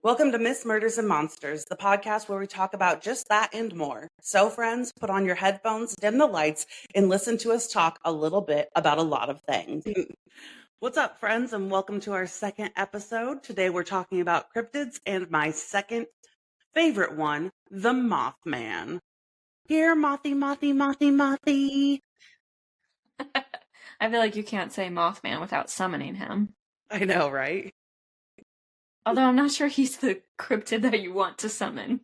Welcome to Miss Murders and Monsters, the podcast where we talk about just that and more. So, friends, put on your headphones, dim the lights, and listen to us talk a little bit about a lot of things. What's up, friends, and welcome to our second episode. Today we're talking about cryptids and my second favorite one, the Mothman. Here, Mothy, Mothy, Mothy, Mothy. I feel like you can't say Mothman without summoning him. I know, right? Although I'm not sure he's the cryptid that you want to summon.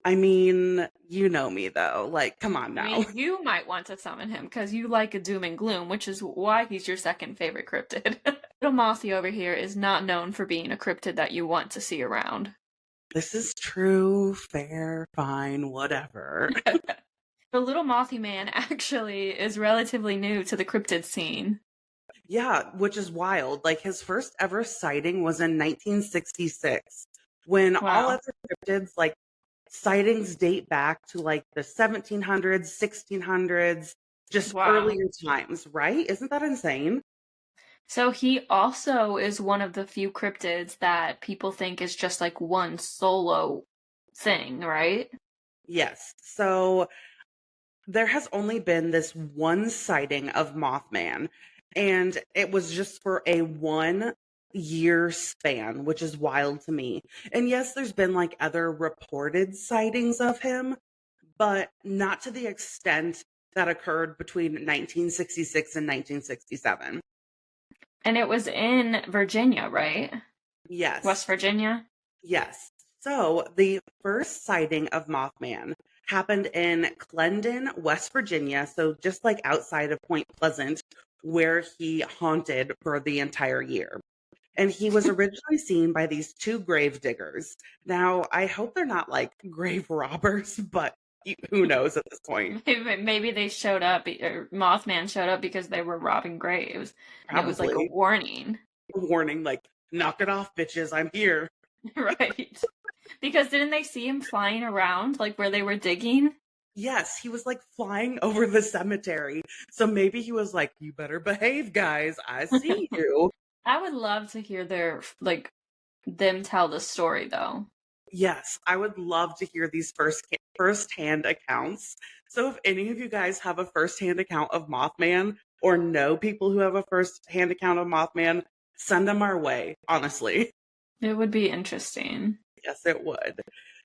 I mean, you know me, though. Like, come on now. I mean, you might want to summon him because you like a doom and gloom, which is why he's your second favorite cryptid. Little Mothy over here is not known for being a cryptid that you want to see around. This is true, fair, fine, whatever. The Little Mothy Man actually is relatively new to the cryptid scene. Yeah, which is wild. Like his first ever sighting was in 1966, when all Wow. other cryptids, like sightings date back to like the 1700s, 1600s, just Wow. earlier times, right? Isn't that insane? So he also is one of the few cryptids that people think is just like one solo thing, right? Yes. So there has only been this one sighting of Mothman, and it was just for a 1 year span, which is wild to me. And yes, there's been like other reported sightings of him, but not to the extent that occurred between 1966 and 1967. And it was in Virginia, right? Yes. West Virginia? Yes. So the first sighting of Mothman happened in Clendon, West Virginia. So just like outside of Point Pleasant, where he haunted for the entire year. And he was originally seen by these two grave diggers. Now, I hope they're not like grave robbers, but who knows at this point? Maybe they showed up, or Mothman showed up because they were robbing graves. And it was like a Probably. warning. Warning, like, knock it off, bitches, I'm here. Right. Because didn't they see him flying around, like where they were digging? Yes, he was like flying over the cemetery. So maybe he was like, you better behave, guys. I see you. I would love to hear them tell the story, though. Yes, I would love to hear these first-hand accounts. So if any of you guys have a first-hand account of Mothman or know people who have a first-hand account of Mothman, send them our way, honestly. It would be interesting. Yes, it would.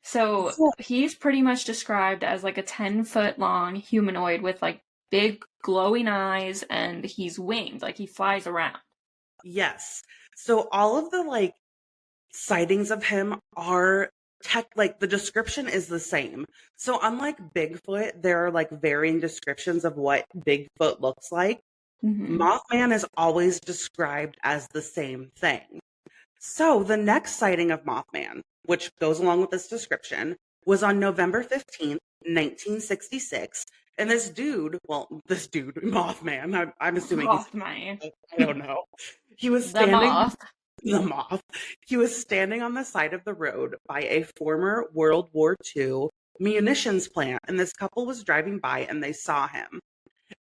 So he's pretty much described as like a 10-foot long humanoid with like big glowing eyes, and he's winged, like he flies around. Yes. So all of the like sightings of him are like the description is the same. So unlike Bigfoot, there are like varying descriptions of what Bigfoot looks like. Mm-hmm. Mothman is always described as the same thing. So the next sighting of Mothman, which goes along with this description, was on November 15th, 1966. And this dude, Mothman, I'm assuming Mothman. I don't know. He was The standing moth. the moth. He was standing on the side of the road by a former World War II munitions plant, and this couple was driving by and they saw him.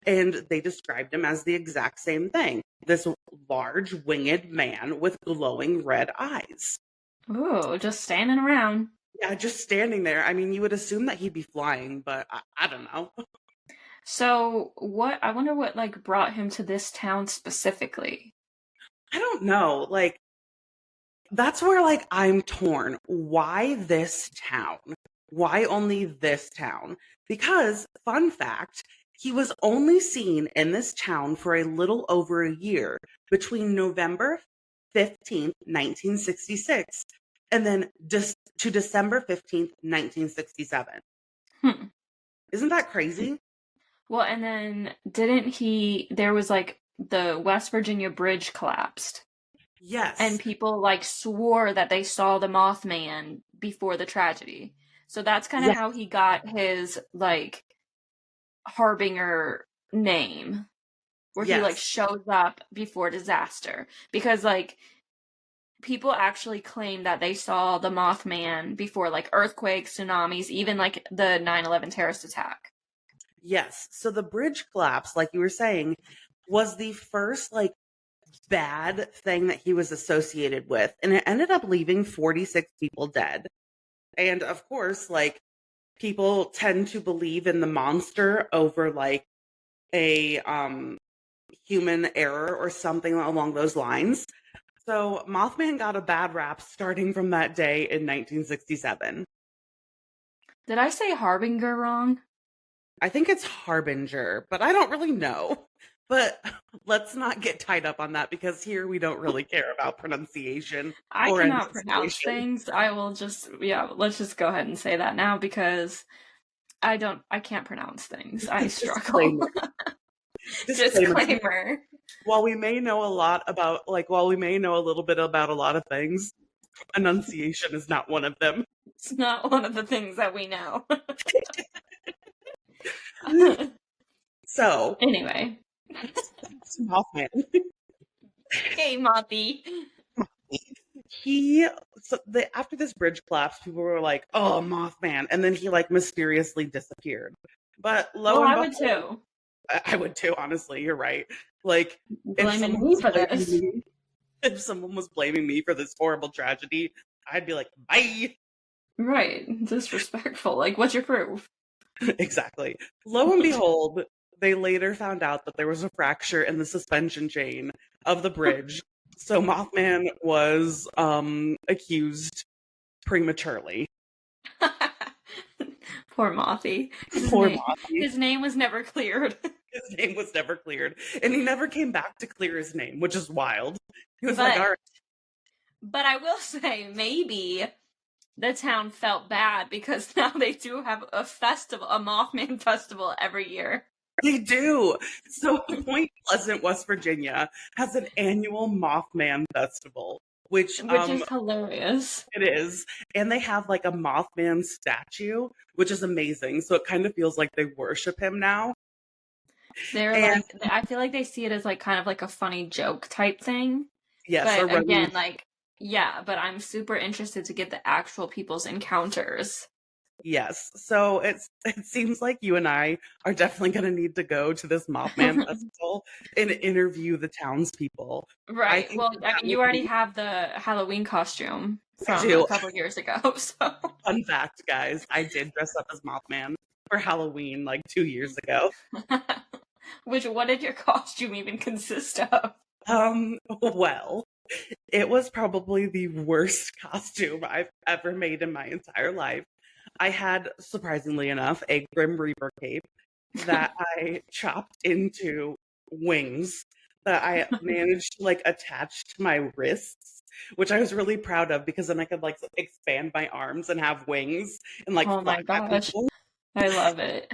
And they described him as the exact same thing. This large winged man with glowing red eyes. Ooh, just standing around. Yeah, just standing there. I mean, you would assume that he'd be flying, but I don't know. So I wonder what like brought him to this town specifically. I don't know. Like, that's where like I'm torn. Why this town? Why only this town? Because, fun fact, he was only seen in this town for a little over a year between November 15th, 1966, and then to December 15th, 1967. Isn't that crazy? Well, and then there was like the West Virginia bridge collapsed. Yes. And people like swore that they saw the Mothman before the tragedy. So that's kind of how he got his like harbinger name, where he like shows up before disaster, because like people actually claim that they saw the Mothman before like earthquakes, tsunamis, even like the 9/11 terrorist attack. Yes. So the bridge collapse, like you were saying, was the first like bad thing that he was associated with, and it ended up leaving 46 people dead. And of course, like, people tend to believe in the monster over like a human error or something along those lines. So Mothman got a bad rap starting from that day in 1967. Did I say Harbinger wrong? I think it's Harbinger, but I don't really know. But let's not get tied up on that, because here we don't really care about pronunciation. I or cannot pronounce anticipation. things. I will just, yeah, let's just go ahead and say that now because I can't pronounce things. I struggle. Disclaimer. Disclaimer. While we may know a little bit about a lot of things, enunciation is not one of them. It's not one of the things that we know. So, anyway. Mothman. Hey, Mothy. After this bridge collapse, people were like, "Oh, Mothman," and then he like mysteriously disappeared. But I would too. I would too. Honestly, you're right. Like, blaming me for this. If someone was blaming me for this horrible tragedy, I'd be like, "Bye." Right, disrespectful. Like, what's your proof? Exactly. Lo and behold, they later found out that there was a fracture in the suspension chain of the bridge. So Mothman was accused prematurely. Poor Mothy. His name was never cleared. His name was never cleared. And he never came back to clear his name, which is wild. He was like, all right. But I will say, maybe the town felt bad because now they do have a festival, a Mothman festival every year. They do. So Point Pleasant, West Virginia has an annual Mothman festival, which is hilarious. It is. And they have like a Mothman statue, which is amazing. So it kind of feels like they worship him now. I feel like they see it as like kind of like a funny joke type thing. Yes. But again, like, yeah, but I'm super interested to get the actual people's encounters. Yes. So it seems like you and I are definitely going to need to go to this Mothman festival and interview the townspeople. Right. Well, I mean, you already have the Halloween costume from a couple years ago. So, fun fact, guys, I did dress up as Mothman for Halloween like 2 years ago. What did your costume even consist of? Well, it was probably the worst costume I've ever made in my entire life. I had, surprisingly enough, a Grim Reaper cape that I chopped into wings that I managed to like attach to my wrists, which I was really proud of, because then I could like expand my arms and have wings and like. Oh my gosh, I love it.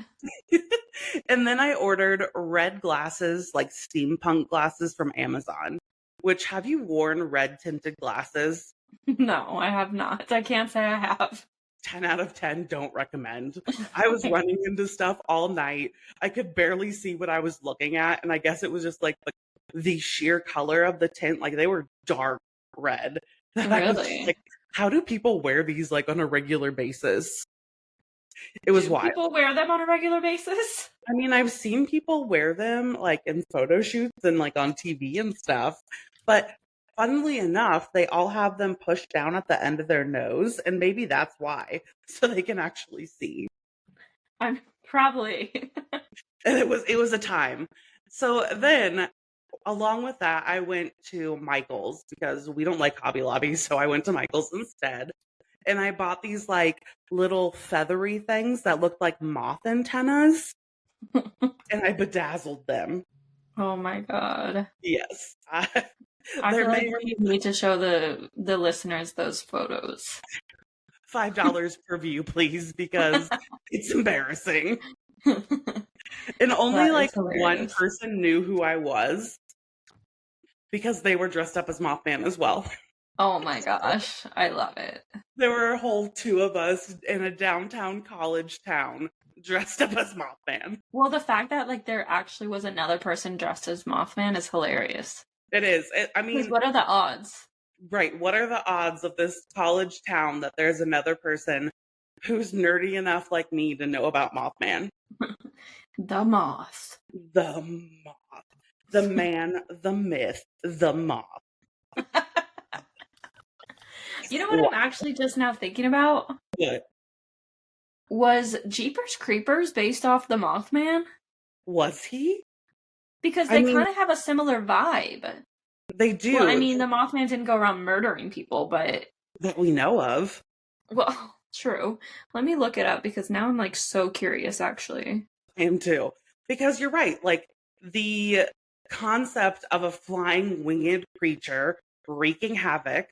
And then I ordered red glasses, like steampunk glasses from Amazon. Which, have you worn red tinted glasses? No, I have not. I can't say I have. 10 out of 10, don't recommend. I was running into stuff all night. I could barely see what I was looking at. And I guess it was just like the sheer color of the tint. Like, they were dark red. Really? Like, how do people wear these like on a regular basis? It was wild. People wear them on a regular basis? I mean, I've seen people wear them like in photo shoots and like on TV and stuff. But funnily enough, they all have them pushed down at the end of their nose, and maybe that's why, so they can actually see. I'm probably. And it was a time. So then, along with that, I went to Michael's because we don't like Hobby Lobby, so I went to Michael's instead. And I bought these like little feathery things that looked like moth antennas, and I bedazzled them. Oh my god. Yes. I feel like we need to show the listeners those photos. $5 per view, please, because it's embarrassing. And only like one person knew who I was, because they were dressed up as Mothman as well. Oh my gosh, I love it. There were a whole 2 of us in a downtown college town dressed up as Mothman. Well, the fact that like there actually was another person dressed as Mothman is hilarious. It is. I mean, what are the odds? Right. What are the odds of this college town that there's another person who's nerdy enough like me to know about Mothman? The moth. The moth. The man, the myth, the moth. You know what Wow. I'm actually just now thinking about? What? Was Jeepers Creepers based off the Mothman? Was he? Because I they mean, kind of have a similar vibe. they Well, I do, mean, the Mothman didn't go around murdering people, but... that we know of. Well, true. Let me look it up because now I'm like so curious, actually. I am too. Because you're right. Like, the concept of a flying winged creature wreaking havoc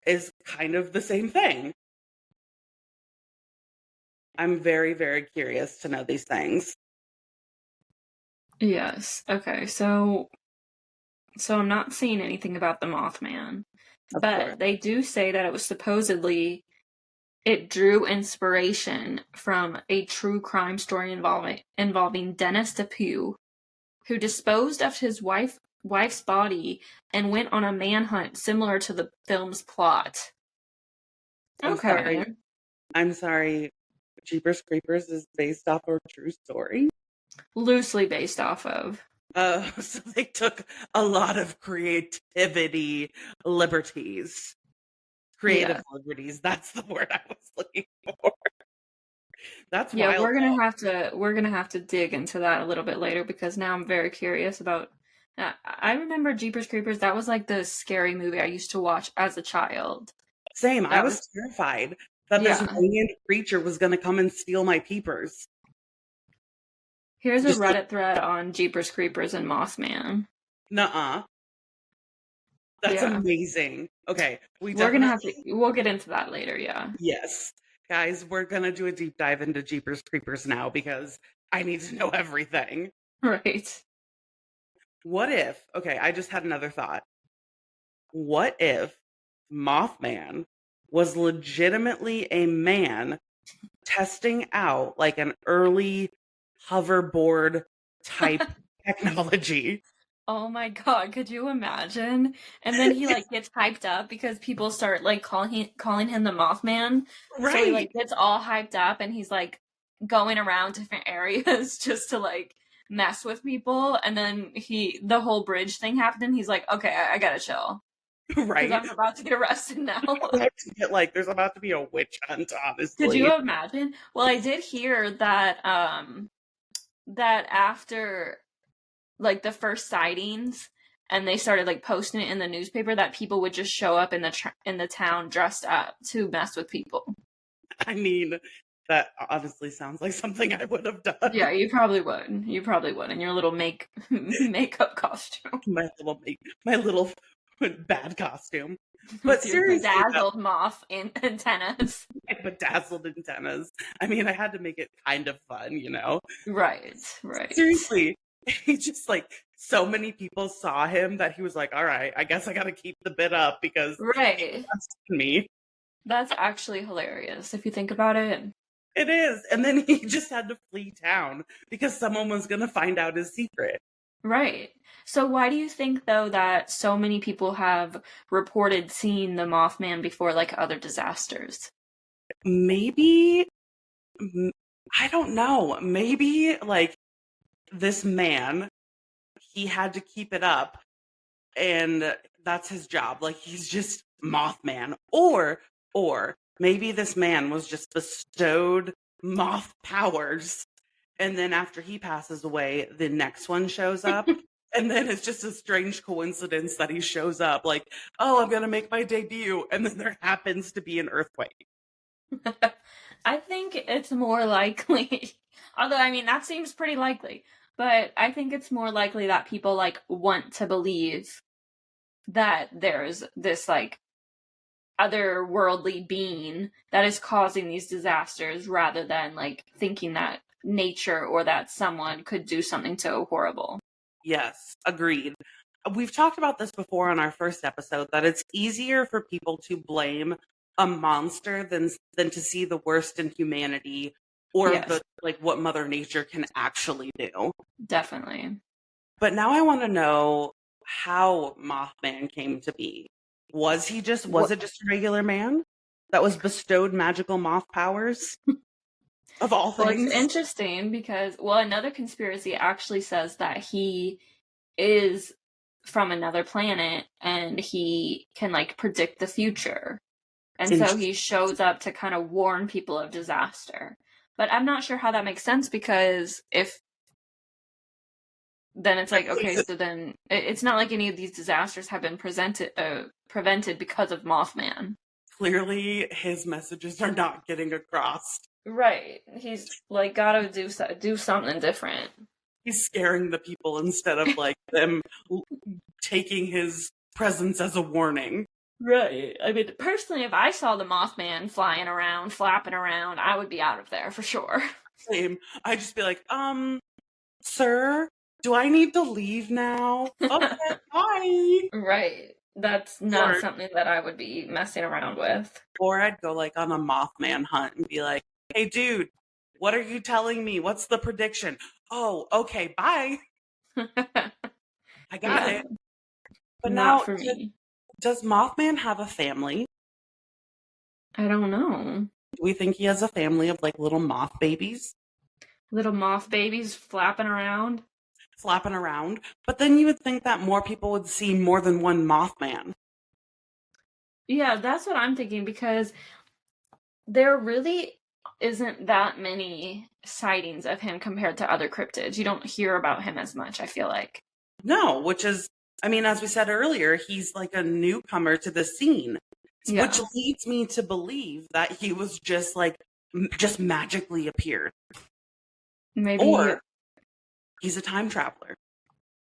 is kind of the same thing. I'm very, very curious to know these things. Yes. Okay. So I'm not seeing anything about the Mothman, Of course. but they do say that it was supposedly it drew inspiration from a true crime story involving Dennis DePue, who disposed of his wife's body and went on a manhunt similar to the film's plot. Okay. I'm sorry. Jeepers Creepers is based off a true story. Loosely based off of. So they took a lot of creativity liberties. Creative liberties. That's the word I was looking for. That's Yeah, wild. we're gonna have to dig into that a little bit later because now I'm very curious about. I remember Jeepers Creepers. That was like the scary movie I used to watch as a child. Same. I was terrified that this winged creature was going to come and steal my peepers. Here's a Reddit thread on Jeepers Creepers and Mothman. Nuh-uh. That's amazing. Okay, we'll get into that later. Yeah. Yes, guys, we're gonna do a deep dive into Jeepers Creepers now because I need to know everything. Right. What if? Okay, I just had another thought. What if Mothman was legitimately a man testing out like an early hoverboard type technology? Oh my god, could you imagine? And then he like gets hyped up because people start like calling him the Mothman. Right. So he like gets all hyped up and he's like going around different areas just to like mess with people. And then the whole bridge thing happened and he's like, okay, I gotta chill. Right. I'm about to get arrested now. There's about to be a witch hunt, honestly. Could you imagine? Well, I did hear that that after like the first sightings and they started like posting it in the newspaper that people would just show up in the town dressed up to mess with people. I mean, that honestly sounds like something I would have done. Yeah, you probably would in your little makeup costume. My little bad costume. But seriously, bedazzled moth antennas. Bedazzled antennas. I mean, I had to make it kind of fun, you know? Right. Seriously, he just like so many people saw him that he was like, all right, I guess I gotta keep the bit up because that's me. That's actually hilarious if you think about it. It is. And then he just had to flee town because someone was gonna find out his secret. Right. So why do you think though that so many people have reported seeing the Mothman before like other disasters? Maybe, I don't know. Maybe like this man, he had to keep it up and that's his job. Like he's just Mothman. Or maybe this man was just bestowed moth powers. And then after he passes away, the next one shows up. And then it's just a strange coincidence that he shows up like, oh, I'm going to make my debut. And then there happens to be an earthquake. I think it's more likely, although I mean, that seems pretty likely, but I think it's more likely that people like want to believe that there's this like otherworldly being that is causing these disasters rather than like thinking that nature or that someone could do something so horrible. Yes, agreed. We've talked about this before on our first episode that it's easier for people to blame a monster than to see the worst in humanity or the like what Mother Nature can actually do. Definitely. But now I want to know how Mothman came to be. Was it just a regular man that was bestowed magical moth powers? Of all things. Well, it's interesting because, another conspiracy actually says that he is from another planet and he can like predict the future. And so he shows up to kind of warn people of disaster. But I'm not sure how that makes sense, because if then it's like, okay, so then it's not like any of these disasters have been prevented because of Mothman. Clearly, his messages are not getting across. Right. He's like gotta do something different. He's scaring the people instead of like them taking his presence as a warning. Right. I mean, personally, if I saw the Mothman flying around, flapping around, I would be out of there for sure. Same. I'd just be like, sir, do I need to leave now? Okay, bye. Right. That's not something that I would be messing around with. Or I'd go like on a Mothman hunt and be like, hey, dude, what are you telling me? What's the prediction? Oh, okay, bye. I got it. But not now, for me. Does Mothman have a family? I don't know. Do we think he has a family of like little moth babies? Little moth babies flapping around? Flapping around. But then you would think that more people would see more than one Mothman. Yeah, that's what I'm thinking, because there really isn't that many sightings of him compared to other cryptids. You don't hear about him as much, I feel like. No, which is, I mean, as we said earlier, he's like a newcomer to the scene, which leads me to believe that he was just like, just magically appeared. Maybe. Or he's a time traveler.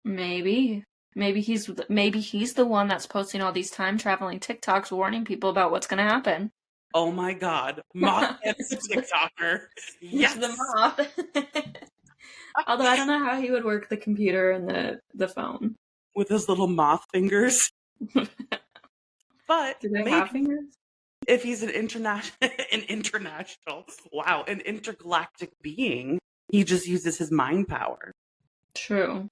Maybe he's the one that's posting all these time traveling TikToks warning people about what's going to happen. Oh my God, Mothman is a TikToker. Yes, the moth. Although I don't know how he would work the computer and the phone with his little moth fingers. But do they have fingers? If he's an intergalactic being, he just uses his mind power. True.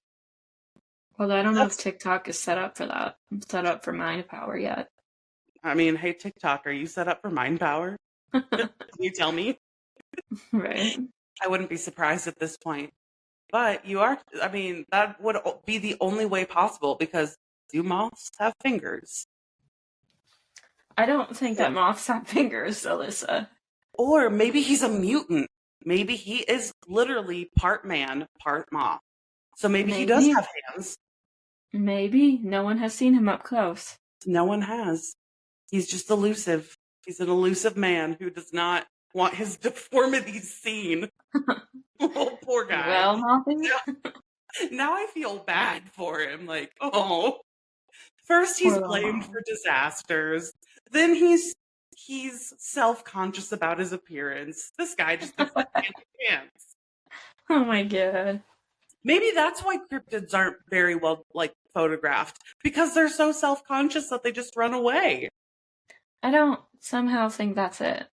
Well, I don't know if TikTok is set up for that. I'm set up for mind power yet. I mean, hey, TikTok, are you set up for mind power? Can you tell me? Right. I wouldn't be surprised at this point. But you are, I mean, that would be the only way possible, because do moths have fingers? I don't think that moths have fingers, Alyssa. Or maybe he's a mutant. Maybe he is literally part man, part moth. So maybe he does have hands. Maybe. No one has seen him up close. No one has. He's just elusive. He's an elusive man who does not want his deformities seen. Oh, poor guy. Well, Mothy. Now I feel bad for him. Like, oh. First he's blamed for disasters. Then he's self-conscious about his appearance. This guy just doesn't have chance. Oh my God. Maybe that's why cryptids aren't very well like photographed, because they're so self-conscious that they just run away. I don't somehow think that's it.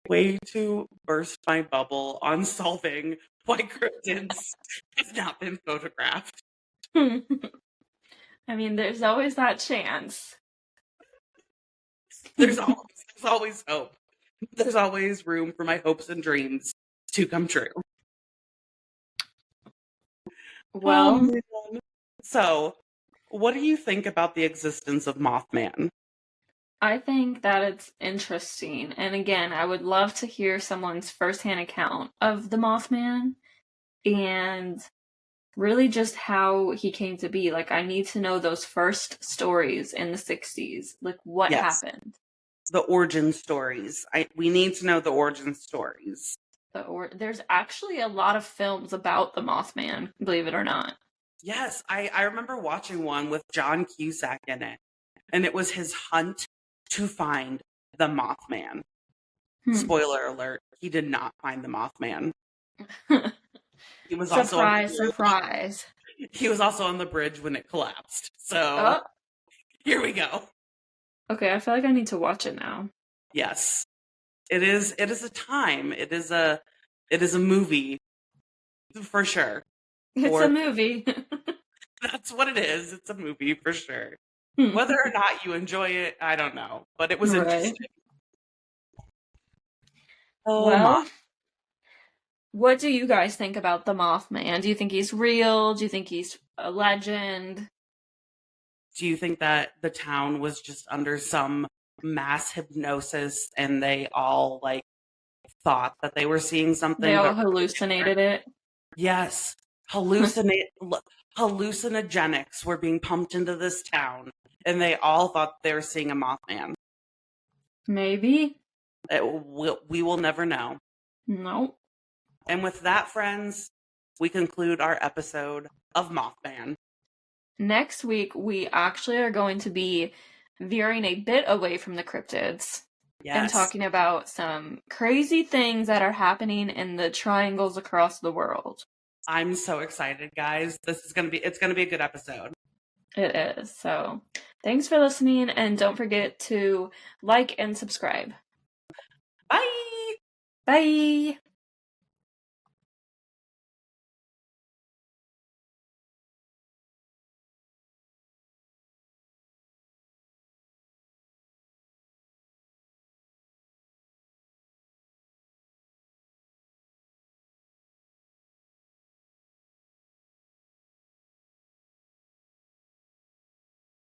Way to burst my bubble on solving why cryptids have not been photographed. I mean, there's always that chance. There's always hope. There's always room for my hopes and dreams to come true. Well, so what do you think about the existence of Mothman? I think that it's interesting. And again, I would love to hear someone's firsthand account of the Mothman and really just how he came to be. Like, I need to know those first stories in the 60s. Like, what happened? The origin stories. We need to know the origin stories. There's actually a lot of films about the Mothman, believe it or not. Yes, I remember watching one with John Cusack in it. And it was his hunt to find the Mothman. Spoiler alert, he did not find the Mothman. He was surprise. He was also on the bridge when it collapsed. So here we go. Okay, I feel like I need to watch it now. Yes. It is a time. It is a movie. For sure. It's a movie. That's what it is. It's a movie for sure. Whether or not you enjoy it, I don't know. But it was interesting. Well, What do you guys think about the Mothman? Do you think he's real? Do you think he's a legend? Do you think that the town was just under some mass hypnosis and they all like thought that they were seeing something? They all but hallucinated it. Yes. Hallucinogenics were being pumped into this town, and they all thought they were seeing a Mothman. Maybe. We will never know. Nope. And with that, friends, we conclude our episode of Mothman. Next week, we actually are going to be veering a bit away from the cryptids. Yes. And talking about some crazy things that are happening in the triangles across the world. I'm so excited, guys. It's going to be a good episode. It is. So, thanks for listening, and don't forget to like and subscribe. Bye. Bye.